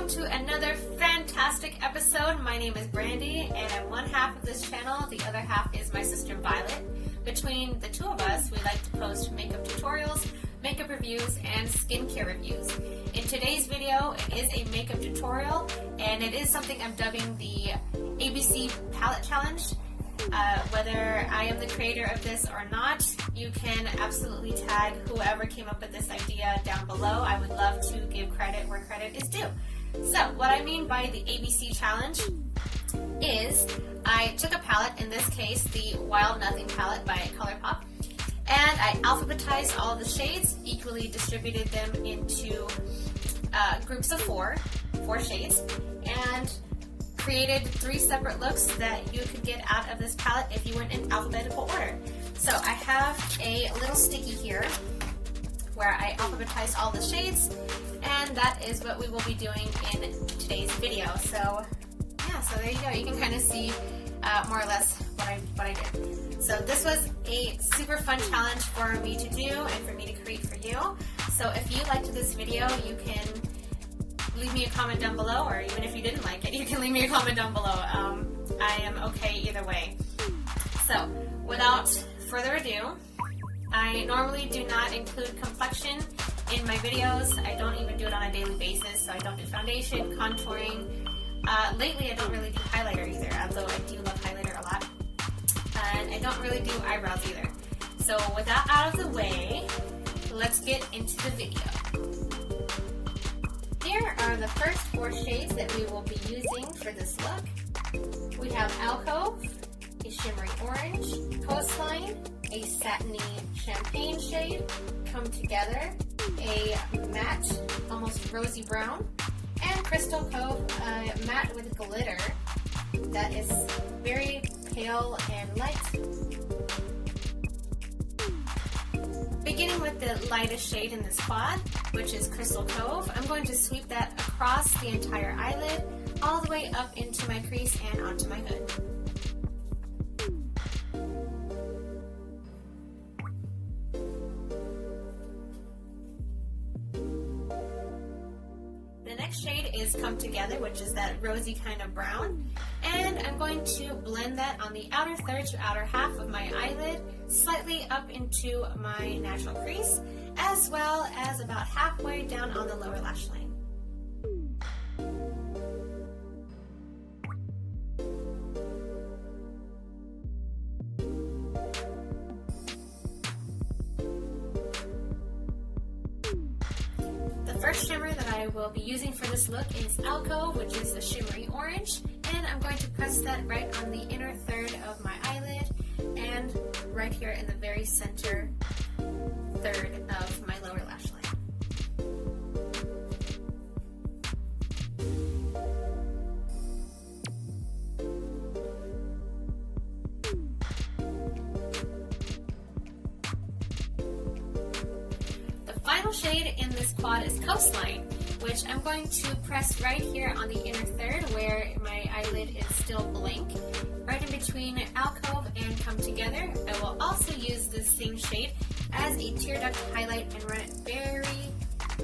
welcome to another fantastic episode. My name is Brandy and I'm one half of this channel. The other half is my sister Violet. Between the two of us, we like to post makeup tutorials, makeup reviews, and skincare reviews. In today's video, it is a makeup tutorial and it is something I'm dubbing the ABC Palette Challenge. Whether I am the creator of this or not, you can absolutely tag whoever came up with this idea down below. I would love to give credit where credit is due. So what I mean by the ABC Challenge is I took a palette, in this case the Wild Nothing palette by Colourpop, and I alphabetized all of the shades, equally distributed them into groups of four shades, and created 3 separate looks that you could get out of this palette if you went in alphabetical order. So I have a little sticky here where I alphabetized all the shades, and that is what we will be doing in today's video. So yeah, so there you go. You can kind of see more or less what I did. So this was a super fun challenge for me to do and for me to create for you. So if you liked this video, you can leave me a comment down below, or even if you didn't like it, you can leave me a comment down below. I am okay either way. So without further ado, I normally do not include complexion in my videos. I don't even do it on a daily basis, so I don't do foundation, contouring. Lately I don't really do highlighter either, although I do love highlighter a lot. And I don't really do eyebrows either. So with that out of the way, let's get into the video. Here are the first 4 shades that we will be using for this look. We have Alcove, a shimmery orange, Coastline, a satiny champagne shade, Come Together, a matte, almost rosy brown, and Crystal Cove, a matte with glitter that is very pale and light. Beginning with the lightest shade in this quad, which is Crystal Cove, I'm going to sweep that across the entire eyelid, all the way up into my crease and onto my hood. The next shade is Come Together, which is that rosy kind of brown, and I'm going to blend that on the outer third to outer half of my eyelid, slightly up into my natural crease, as well as about halfway down on the lower lash line. The first shimmer that I will be using for this look is Alcove, which is the shimmery orange, and I'm going to press that right on the inner third of my eyelid and right here in the very center third of my lower lash line. The final shade in this quad is Coastline, which I'm going to press right here on the inner third where my eyelid is still blank, right in between Alcove and Come Together. I will also use this same shade as a tear duct highlight and run it very,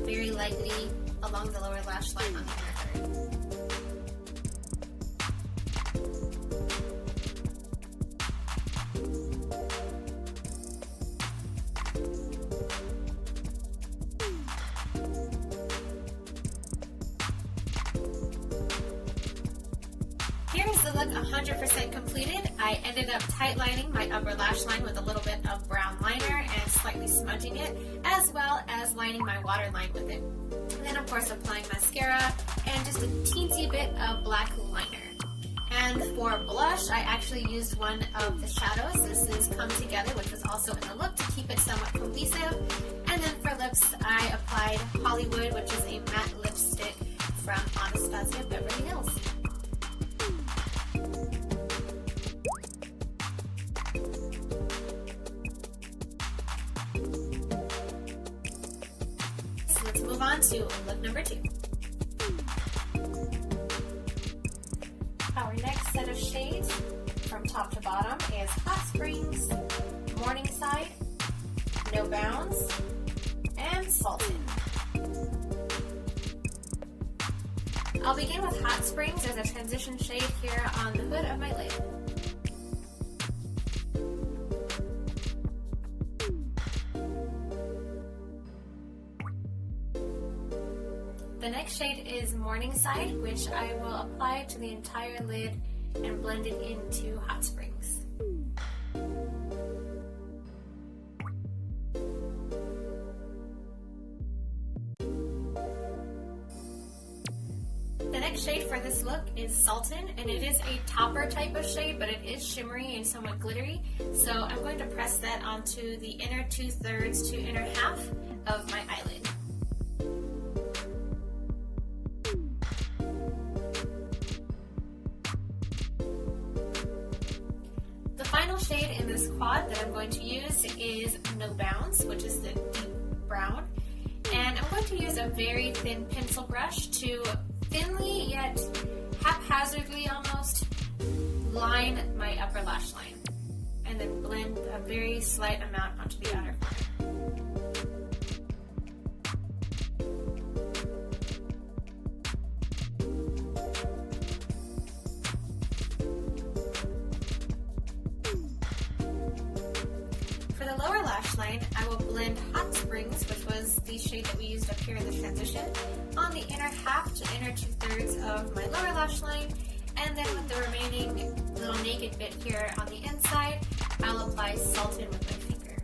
very lightly along the lower lash line on the inner third. Here's the look 100% completed. I ended up tight lining my upper lash line with a little bit of brown liner and slightly smudging it, as well as lining my waterline with it. And then of course applying mascara and just a teensy bit of black liner. And for blush, I actually used one of the shadows. This is Come Together, which was also in the look to keep it somewhat cohesive. And then for lips, I applied Hollywood, which is a matte lipstick from Anastasia, Beverly Hills. Let's move on to look number 2. Our next set of shades from top to bottom is Hot Springs, Morningside, No Bounds, and Sultan. I'll begin with Hot Springs as a transition shade here on the hood of my lid. The next shade is Morningside, which I will apply to the entire lid and blend it into Hot Springs. The next shade for this look is Sultan, and it is a topper type of shade, but it is shimmery and somewhat glittery. So I'm going to press that onto the inner 2/3 to inner half of my eyelid. The final shade in this quad that I'm going to use is No Bounds, which is the deep brown. And I'm going to use a very thin pencil brush to thinly yet haphazardly almost line my upper lash line, and then blend a very slight amount onto the outer corner. For the lower lash line, I will blend Hot Springs, which was the shade that we used up here in the transition, on the inner half to inner 2/3 of my lower lash line, and then with the remaining little naked bit here on the inside, I'll apply Sultan with my finger.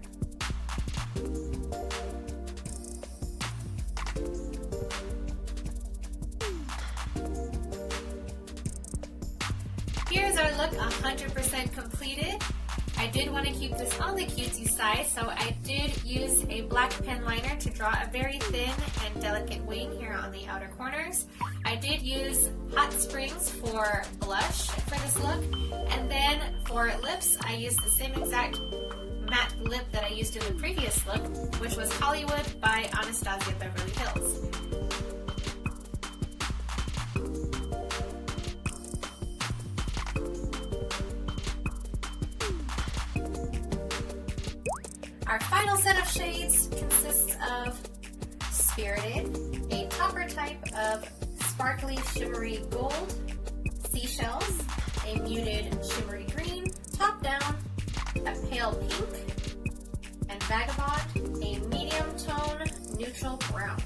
Here's our look 100% completed. I did want to keep this on the cutesy side, so I did use a black pen liner to draw a very thin and delicate wing here on the outer corners. I did use Hot Springs for blush for this look, and then for lips, I used the same exact matte lip that I used in the previous look, which was Hollywood by Anastasia Beverly Hills. Our final set of shades consists of Spirited, a topper type of sparkly shimmery gold, Seashells, a muted shimmery green, top down, a pale pink, and Vagabond, a medium tone neutral brown.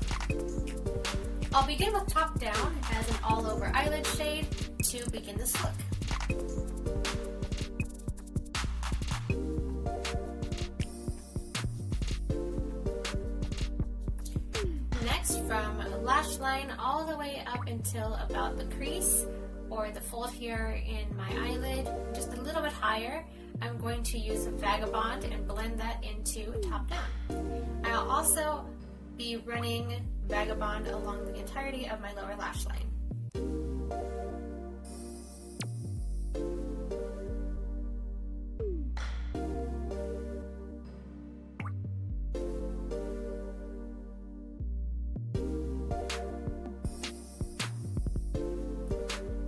I'll begin with top down as an all over eyelid shade to begin this look. Next, from lash line all the way up until about the crease or the fold here in my eyelid, just a little bit higher, I'm going to use a Vagabond and blend that into top down. I'll also be running Vagabond along the entirety of my lower lash line.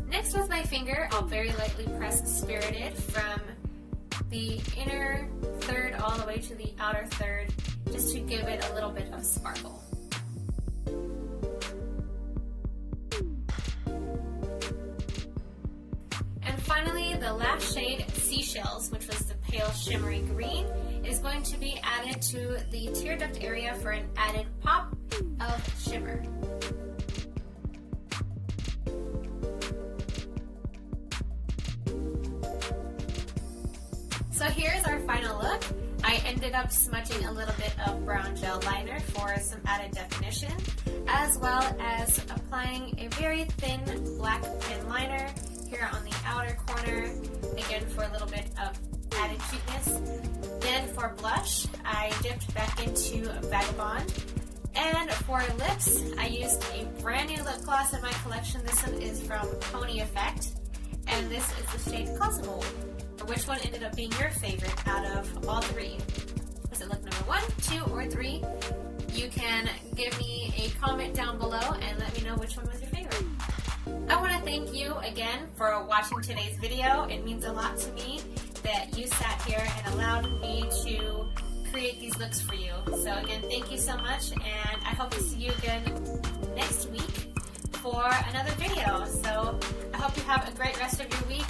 Next, with my finger, I'll very lightly press Spirited from the inner third all the way to the outer third, just to give it a little bit of sparkle. And finally, the last shade, Seashells, which was the pale shimmery green, is going to be added to the tear duct area for an added pop of shimmer. So here's our final look. I ended up smudging a little bit of brown gel liner for some added definition, as well as applying a very thin black pen liner here on the outer corner, again for a little bit of added cuteness. Then for blush, I dipped back into Vagabond. And for lips, I used a brand new lip gloss in my collection. This one is from Pony Effect, and this is the shade Cosmo. Which one ended up being your favorite out of all three? Was it look number 1, 2, or 3? You can give me a comment down below and let me know which one was your favorite. I want to thank you again for watching today's video. It means a lot to me that you sat here and allowed me to create these looks for you. So again, thank you so much, and I hope to see you again next week for for another video. So I hope you have a great rest of your week.